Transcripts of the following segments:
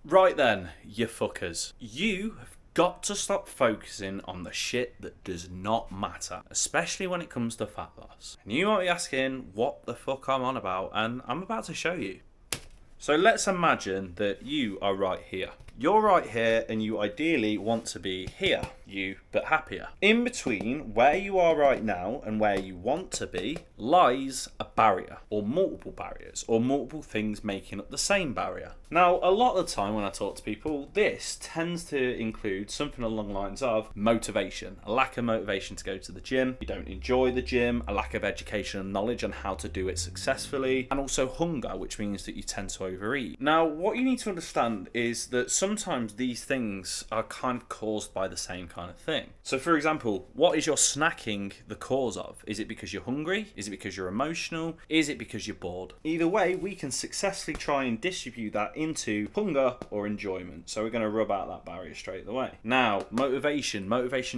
Right then, you fuckers. You have got to stop focusing on the shit that does not matter, especially when it comes to fat loss. And you might be asking what the fuck I'm on about, and I'm about to show you. So let's imagine that you are right here. You're right here and you ideally want to be here, but happier. In between where you are right now and where you want to be lies a barrier, or multiple barriers, or multiple things making up the same barrier. Now, a lot of the time when I talk to people, this tends to include something along the lines of motivation, a lack of motivation to go to the gym, you don't enjoy the gym, a lack of education and knowledge on how to do it successfully, and also hunger, which means that you tend to overeat. Now, what you need to understand is that sometimes these things are kind of caused by the same kind of thing. So for example, what is your snacking the cause of? Is it because you're hungry? Is it because you're emotional? Is it because you're bored? Either way, we can successfully try and distribute that into hunger or enjoyment. So we're going to rub out that barrier straight away. Now, motivation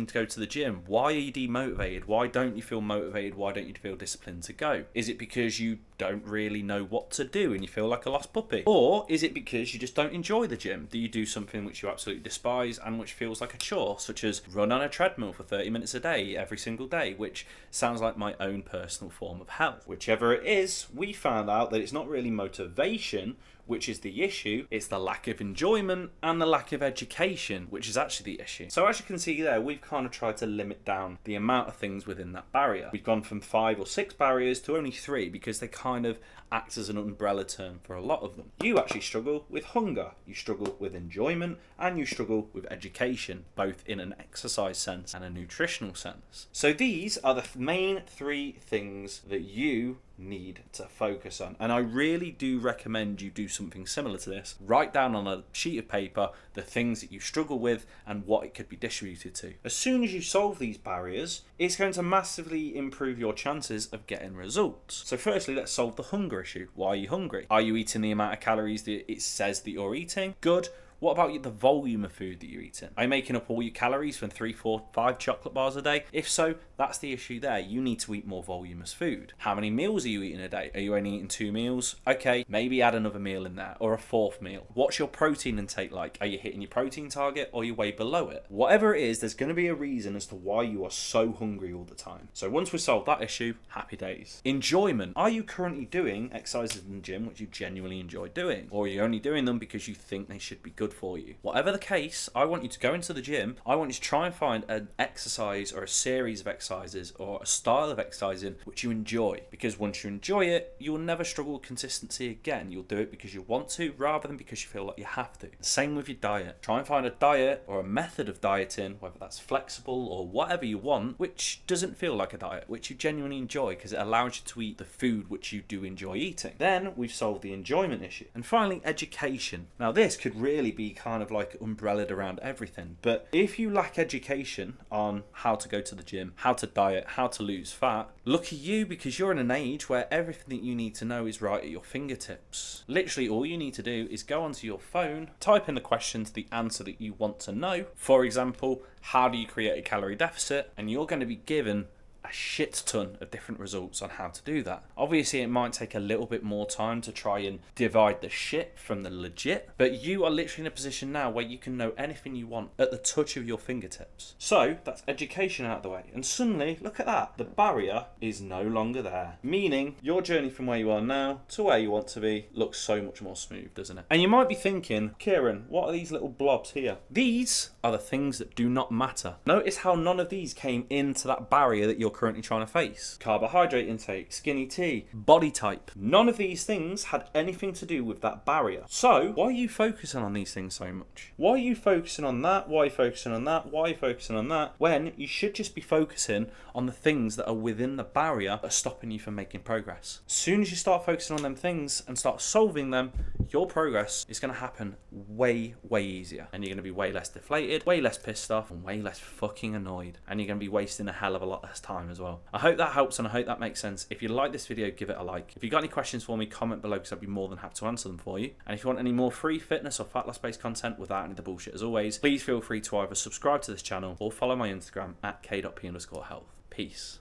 to go to the gym. Why are you demotivated? Why don't you feel motivated? Why don't you feel disciplined to go? Is it because you don't really know what to do and you feel like a lost puppy? Or is it because you just don't enjoy the gym? Do you do something which you absolutely despise and which feels like a chore, such as run on a treadmill for 30 minutes a day every single day, which sounds like my own personal form of health? Whichever it is, we found out that it's not really motivation which is the issue, it's the lack of enjoyment and the lack of education, which is actually the issue. So as you can see there, we've kind of tried to limit down the amount of things within that barrier. We've gone from 5 or 6 barriers to only 3 because they kind of act as an umbrella term for a lot of them. You actually struggle with hunger, you struggle with enjoyment, and you struggle with education, both in an exercise sense and a nutritional sense. So these are the main 3 things that you need to focus on, and I really do recommend you do something similar to this. Write down on a sheet of paper the things that you struggle with and what it could be distributed to. As soon as you solve these barriers, it's going to massively improve your chances of getting results. So firstly, let's solve the hunger issue. Why are you hungry? Are you eating the amount of calories that it says that you're eating? Good. What about the volume of food that you're eating? Are you making up all your calories from 3, 4, 5 chocolate bars a day? If so, that's the issue there. You need to eat more voluminous food. How many meals are you eating a day? Are you only eating 2 meals? Okay, maybe add another meal in there, or a 4th meal. What's your protein intake like? Are you hitting your protein target or are you way below it? Whatever it is, there's going to be a reason as to why you are so hungry all the time. So once we solve that issue, happy days. Enjoyment. Are you currently doing exercises in the gym which you genuinely enjoy doing? Or are you only doing them because you think they should be good for you? Whatever the case, I want you to go into the gym. I want you to try and find an exercise or a series of exercises or a style of exercising which you enjoy, because once you enjoy it, you will never struggle with consistency again. You'll do it because you want to rather than because you feel like you have to. Same with your diet. Try and find a diet or a method of dieting, whether that's flexible or whatever you want, which doesn't feel like a diet, which you genuinely enjoy because it allows you to eat the food which you do enjoy eating. Then we've solved the enjoyment issue. And finally, education. Now this could really be kind of like umbrellaed around everything, but if you lack education on how to go to the gym, how to diet, how to lose fat, lucky you, because you're in an age where everything that you need to know is right at your fingertips. Literally all you need to do is go onto your phone, type in the question to the answer that you want to know. For example, how do you create a calorie deficit? And you're going to be given a shit ton of different results on how to do that. Obviously, it might take a little bit more time to try and divide the shit from the legit, but you are literally in a position now where you can know anything you want at the touch of your fingertips. So that's education out of the way, and suddenly, look at that, the barrier is no longer there, meaning your journey from where you are now to where you want to be looks so much more smooth, doesn't it? And you might be thinking, Kieran, what are these little blobs here? These are the things that do not matter. Notice how none of these came into that barrier that you're currently trying to face. Carbohydrate intake, skinny tea, body type. None of these things had anything to do with that barrier. So why are you focusing on these things so much? Why are you focusing on that? Why are you focusing on that? Why are you focusing on that? When you should just be focusing on the things that are within the barrier that are stopping you from making progress. As soon as you start focusing on them things and start solving them, your progress is going to happen way easier, and you're going to be way less deflated, way less pissed off, and way less fucking annoyed, and you're going to be wasting a hell of a lot less time as well. I hope that helps and I hope that makes sense. If you like this video, give it a like. If you got any questions for me, comment below because I'd be more than happy to answer them for you. And if you want any more free fitness or fat loss based content without any of the bullshit, as always, please feel free to either subscribe to this channel or follow my Instagram at k.p_health. Peace.